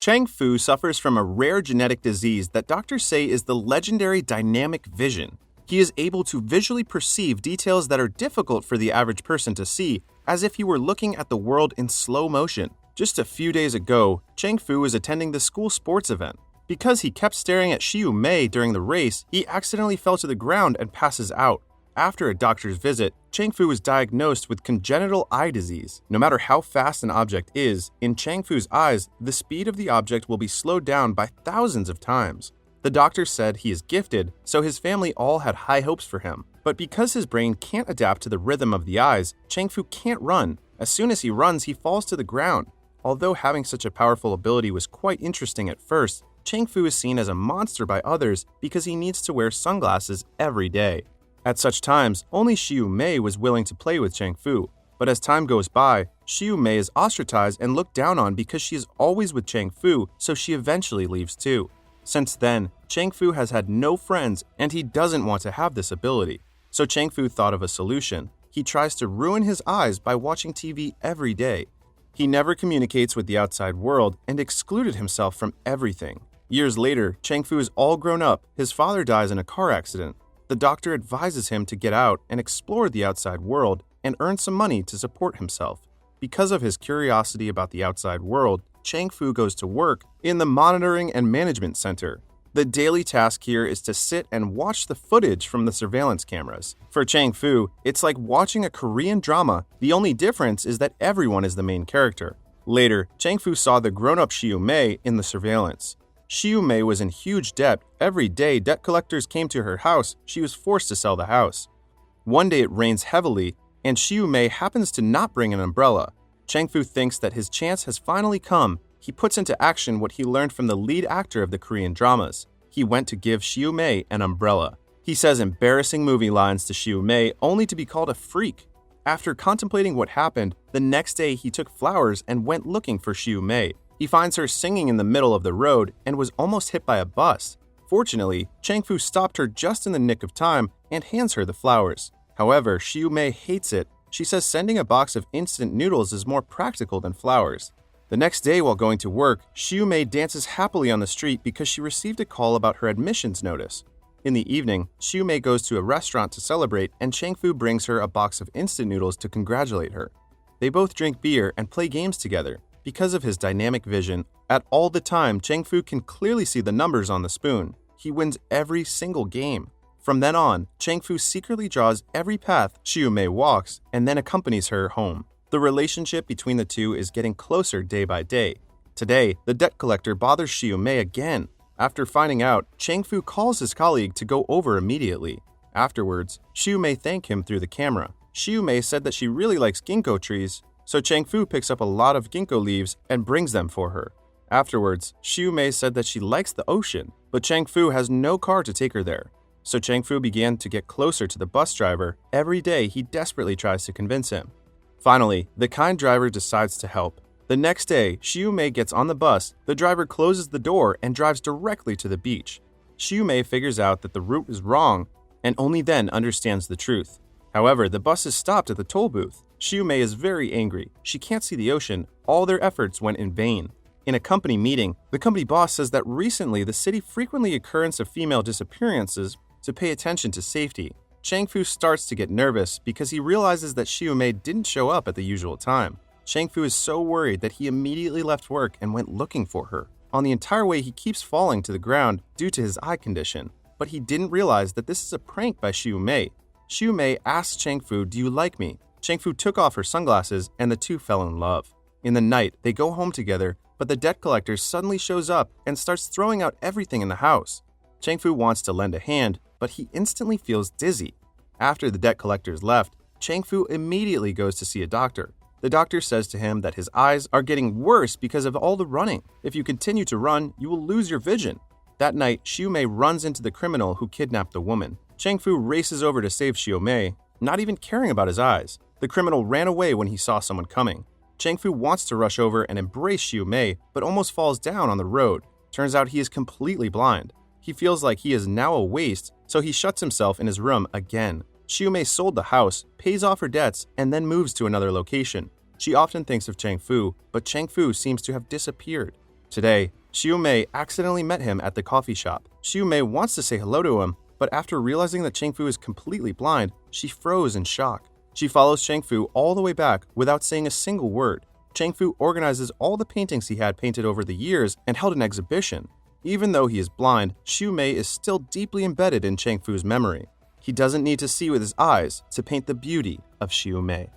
Chang Fu suffers from a rare genetic disease that doctors say is the legendary dynamic vision. He is able to visually perceive details that are difficult for the average person to see, as if he were looking at the world in slow motion. Just a few days ago, Chang Fu was attending the school sports event. Because he kept staring at Xiu Mei during the race, he accidentally fell to the ground and passes out. After a doctor's visit, Chang Fu was diagnosed with congenital eye disease. No matter how fast an object is, in Chang Fu's eyes, the speed of the object will be slowed down by thousands of times. The doctor said he is gifted, so his family all had high hopes for him. But because his brain can't adapt to the rhythm of the eyes, Chang Fu can't run. As soon as he runs, he falls to the ground. Although having such a powerful ability was quite interesting at first, Chang Fu is seen as a monster by others because he needs to wear sunglasses every day. At such times, only Xiu Mei was willing to play with Chang Fu. But as time goes by, Xiu Mei is ostracized and looked down on because she is always with Chang Fu, so she eventually leaves too. Since then, Chang Fu has had no friends and he doesn't want to have this ability. So Chang Fu thought of a solution. He tries to ruin his eyes by watching TV every day. He never communicates with the outside world and excluded himself from everything. Years later, Chang Fu is all grown up. His father dies in a car accident. The doctor advises him to get out and explore the outside world and earn some money to support himself. Because of his curiosity about the outside world, Chang Fu goes to work in the Monitoring and Management Center. The daily task here is to sit and watch the footage from the surveillance cameras. For Chang Fu, it's like watching a Korean drama. The only difference is that everyone is the main character. Later, Chang Fu saw the grown-up Xiu Mei in the surveillance. Xiu Mei was in huge debt. Every day debt collectors came to her house. She was forced to sell the house. One day it rains heavily, and Xiu Mei happens to not bring an umbrella. Chang Fu thinks that his chance has finally come. He puts into action what he learned from the lead actor of the Korean dramas. He went to give Xiu Mei an umbrella. He says embarrassing movie lines to Xiu Mei only to be called a freak. After contemplating what happened, the next day he took flowers and went looking for Xiu Mei. He finds her singing in the middle of the road and was almost hit by a bus. Fortunately, Chang Fu stopped her just in the nick of time and hands her the flowers. However, Xiu Mei hates it. She says sending a box of instant noodles is more practical than flowers. The next day while going to work, Xiu Mei dances happily on the street because she received a call about her admissions notice. In the evening, Xiu Mei goes to a restaurant to celebrate and Chang Fu brings her a box of instant noodles to congratulate her. They both drink beer and play games together. Because of his dynamic vision, at all the time, Chang Fu can clearly see the numbers on the spoon. He wins every single game. From then on, Chang Fu secretly draws every path Xiu Mei walks and then accompanies her home. The relationship between the two is getting closer day by day. Today, the debt collector bothers Xiu Mei again. After finding out, Chang Fu calls his colleague to go over immediately. Afterwards, Xiu Mei thanked him through the camera. Xiu Mei said that she really likes ginkgo trees, so Chang Fu picks up a lot of ginkgo leaves and brings them for her. Afterwards, Xiu Mei said that she likes the ocean, but Chang Fu has no car to take her there. So Chang Fu began to get closer to the bus driver. Every day, he desperately tries to convince him. Finally, the kind driver decides to help. The next day, Xiu Mei gets on the bus. The driver closes the door and drives directly to the beach. Xiu Mei figures out that the route is wrong and only then understands the truth. However, the bus is stopped at the toll booth. Xiu Mei is very angry. She can't see the ocean. All their efforts went in vain. In a company meeting, the company boss says that recently the city frequently occurrence of female disappearances to pay attention to safety. Chang Fu starts to get nervous because he realizes that Xiu Mei didn't show up at the usual time. Chang Fu is so worried that he immediately left work and went looking for her. On the entire way, he keeps falling to the ground due to his eye condition. But he didn't realize that this is a prank by Xiu Mei. Xiu Mei asks Chang Fu, "Do you like me?" Chang Fu took off her sunglasses and the two fell in love. In the night, they go home together, but the debt collector suddenly shows up and starts throwing out everything in the house. Chang Fu wants to lend a hand, but he instantly feels dizzy. After the debt collectors left, Chang Fu immediately goes to see a doctor. The doctor says to him that his eyes are getting worse because of all the running. If you continue to run, you will lose your vision. That night, Xiu Mei runs into the criminal who kidnapped the woman. Chang Fu races over to save Xiu Mei, not even caring about his eyes. The criminal ran away when he saw someone coming. Chang Fu wants to rush over and embrace Xiu Mei, but almost falls down on the road. Turns out he is completely blind. He feels like he is now a waste, so he shuts himself in his room again. Xiu Mei sold the house, pays off her debts, and then moves to another location. She often thinks of Chang Fu, but Chang Fu seems to have disappeared. Today, Xiu Mei accidentally met him at the coffee shop. Xiu Mei wants to say hello to him, but after realizing that Cheng Fu is completely blind, she froze in shock. She follows Cheng Fu all the way back without saying a single word. Cheng Fu organizes all the paintings he had painted over the years and held an exhibition. Even though he is blind, Xiu Mei is still deeply embedded in Cheng Fu's memory. He doesn't need to see with his eyes to paint the beauty of Xiu Mei.